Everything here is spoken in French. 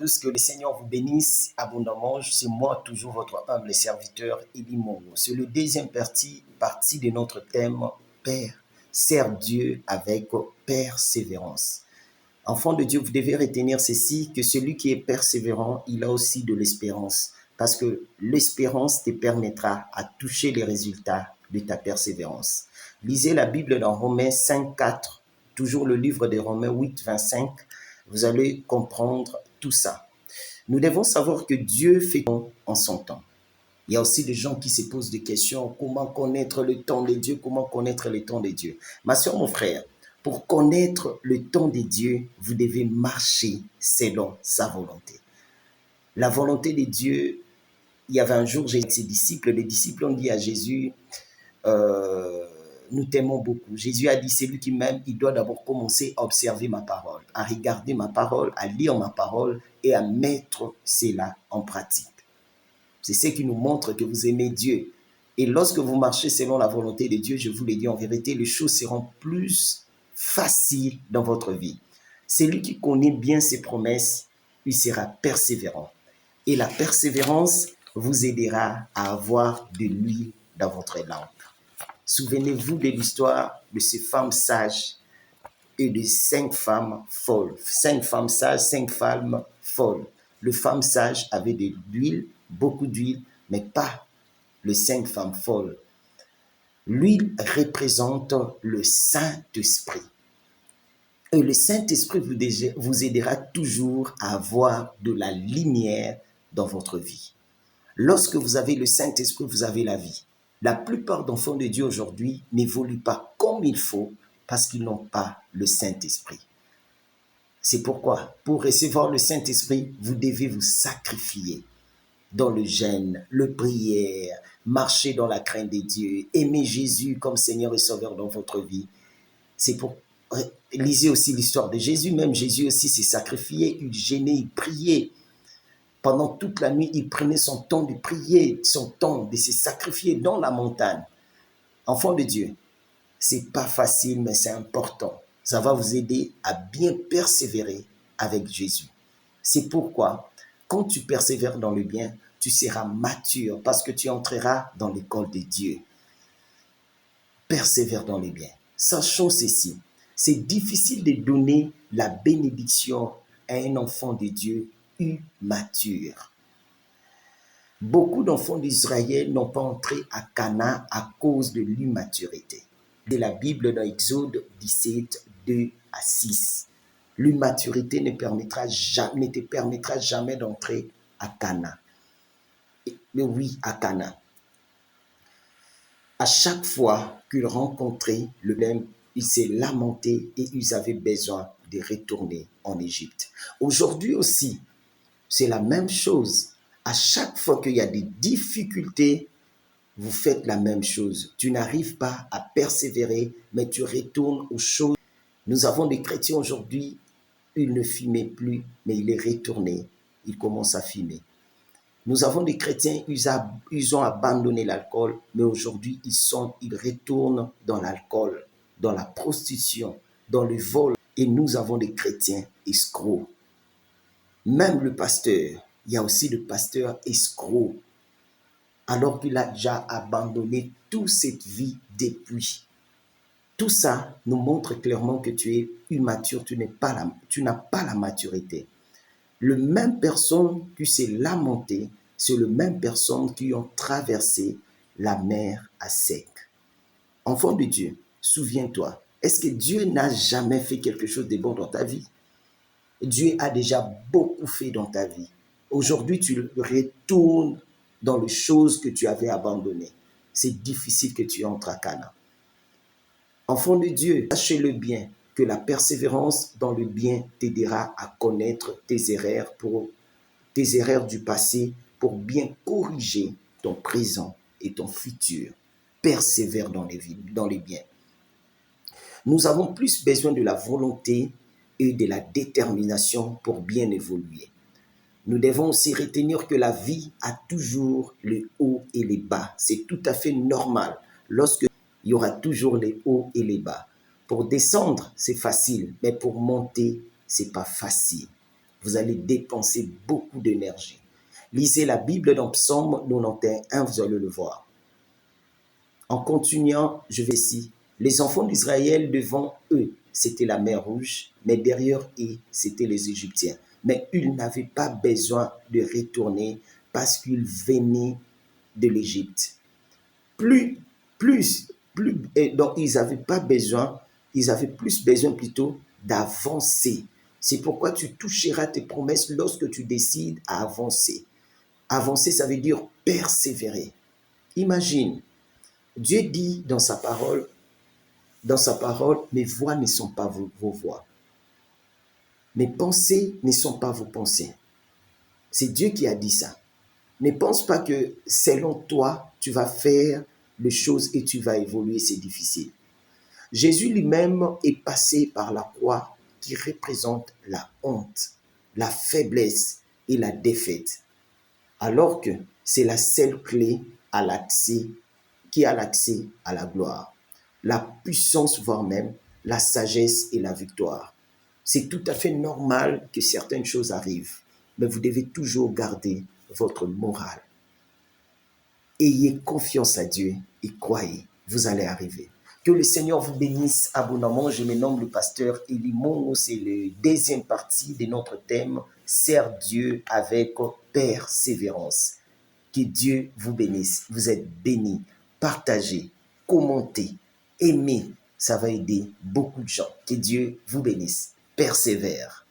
Tous, que le Seigneur vous bénisse abondamment. C'est moi, toujours votre humble serviteur, Eli Mongo. C'est le deuxième partie de notre thème, Père, sers Dieu avec persévérance. Enfant de Dieu, vous devez retenir ceci, que celui qui est persévérant, il a aussi de l'espérance. Parce que l'espérance te permettra à toucher les résultats de ta persévérance. Lisez la Bible dans Romains 5, 4, toujours le livre de Romains 8, 25. Vous allez comprendre tout ça. Nous devons savoir que Dieu fait tout en son temps. Il y a aussi des gens qui se posent des questions. Comment connaître le temps de Dieu? Comment connaître le temps de Dieu? Ma soeur, mon frère, pour connaître le temps de Dieu, vous devez marcher selon sa volonté. La volonté de Dieu, il y avait un jour, j'ai avec ses disciples, les disciples ont dit à Jésus, nous t'aimons beaucoup. Jésus a dit, celui qui m'aime, il doit d'abord commencer à observer ma parole, à regarder ma parole, à lire ma parole et à mettre cela en pratique. C'est ce qui nous montre que vous aimez Dieu. Et lorsque vous marchez selon la volonté de Dieu, je vous l'ai dit en vérité, les choses seront plus faciles dans votre vie. Celui qui connaît bien ses promesses, il sera persévérant. Et la persévérance vous aidera à avoir de l'huile dans votre lampe. Souvenez-vous de l'histoire de ces femmes sages et de 5 femmes folles. 5 femmes sages, 5 femmes folles. Les femmes sages avaient de l'huile, beaucoup d'huile, mais pas les 5 femmes folles. L'huile représente le Saint-Esprit. Et le Saint-Esprit vous aidera toujours à avoir de la lumière dans votre vie. Lorsque vous avez le Saint-Esprit, vous avez la vie. La plupart d'enfants de Dieu aujourd'hui n'évoluent pas comme il faut parce qu'ils n'ont pas le Saint-Esprit. C'est pourquoi, pour recevoir le Saint-Esprit, vous devez vous sacrifier dans le jeûne, le prière, marcher dans la crainte de Dieu, aimer Jésus comme Seigneur et Sauveur dans votre vie. C'est pour lisez aussi l'histoire de Jésus. Même Jésus aussi s'est sacrifié, il jeûnait, il priait. Pendant toute la nuit, il prenait son temps de prier, son temps de se sacrifier dans la montagne. Enfant de Dieu, c'est pas facile, mais c'est important. Ça va vous aider à bien persévérer avec Jésus. C'est pourquoi, quand tu persévères dans le bien, tu seras mature parce que tu entreras dans l'école de Dieu. Persévère dans le bien. Sachons ceci, c'est difficile de donner la bénédiction à un enfant de Dieu immature. Beaucoup d'enfants d'Israël n'ont pas entré à Canaan à cause de l'immaturité. De la Bible dans Exode 17, 2 à 6. L'immaturité ne te permettra jamais d'entrer à Canaan. Mais oui, à Canaan. À chaque fois qu'ils rencontraient le problème, ils s'est lamenté et ils avaient besoin de retourner en Égypte. Aujourd'hui aussi, c'est la même chose. À chaque fois qu'il y a des difficultés, vous faites la même chose. Tu n'arrives pas à persévérer, mais tu retournes aux choses. Nous avons des chrétiens aujourd'hui, ils ne fumaient plus, mais il est retourné. Il commence à fumer. Nous avons des chrétiens, ils ont abandonné l'alcool, mais aujourd'hui, ils retournent dans l'alcool, dans la prostitution, dans le vol. Et nous avons des chrétiens escrocs. Même le pasteur, il y a aussi le pasteur escroc, alors qu'il a déjà abandonné toute cette vie depuis. Tout ça nous montre clairement que tu es immature, tu n'as pas la maturité. Le même personne qui s'est lamenté, c'est le même personne qui ont traversé la mer à sec. Enfant de Dieu, souviens-toi, est-ce que Dieu n'a jamais fait quelque chose de bon dans ta vie? Dieu a déjà beaucoup fait dans ta vie. Aujourd'hui, tu retournes dans les choses que tu avais abandonnées. C'est difficile que tu entres à Canaan. Enfant de Dieu, sachez-le bien, que la persévérance dans le bien t'aidera à connaître tes erreurs du passé pour bien corriger ton présent et ton futur. Persévère dans les biens. Nous avons plus besoin de la volonté et de la détermination pour bien évoluer. Nous devons aussi retenir que la vie a toujours les hauts et les bas. C'est tout à fait normal. Lorsque il y aura toujours les hauts et les bas. Pour descendre, c'est facile, mais pour monter, c'est pas facile. Vous allez dépenser beaucoup d'énergie. Lisez la Bible dans Psaume 91, vous allez le voir. En continuant, je vais ici. Les enfants d'Israël devant eux, c'était la mer Rouge, mais derrière eux, c'était les Égyptiens. Mais ils n'avaient pas besoin de retourner parce qu'ils venaient de l'Égypte. Donc ils n'avaient pas besoin, ils avaient plus besoin plutôt d'avancer. C'est pourquoi tu toucheras tes promesses lorsque tu décides à avancer. Avancer, ça veut dire persévérer. Imagine, Dieu dit dans sa parole, mes voix ne sont pas vos voix. Mes pensées ne sont pas vos pensées. C'est Dieu qui a dit ça. Ne pense pas que selon toi, tu vas faire les choses et tu vas évoluer, c'est difficile. Jésus lui-même est passé par la croix qui représente la honte, la faiblesse et la défaite. Alors que c'est la seule clé à l'accès, qui a l'accès à la gloire, la puissance, voire même la sagesse et la victoire. C'est tout à fait normal que certaines choses arrivent, mais vous devez toujours garder votre morale. Ayez confiance à Dieu et croyez, vous allez arriver. Que le Seigneur vous bénisse abondamment. Je me nomme le pasteur Élie Mongo. C'est la deuxième partie de notre thème, Sers Dieu avec persévérance. Que Dieu vous bénisse. Vous êtes bénis. Partagez, commentez, aimez. Ça va aider beaucoup de gens. Que Dieu vous bénisse. Persévère.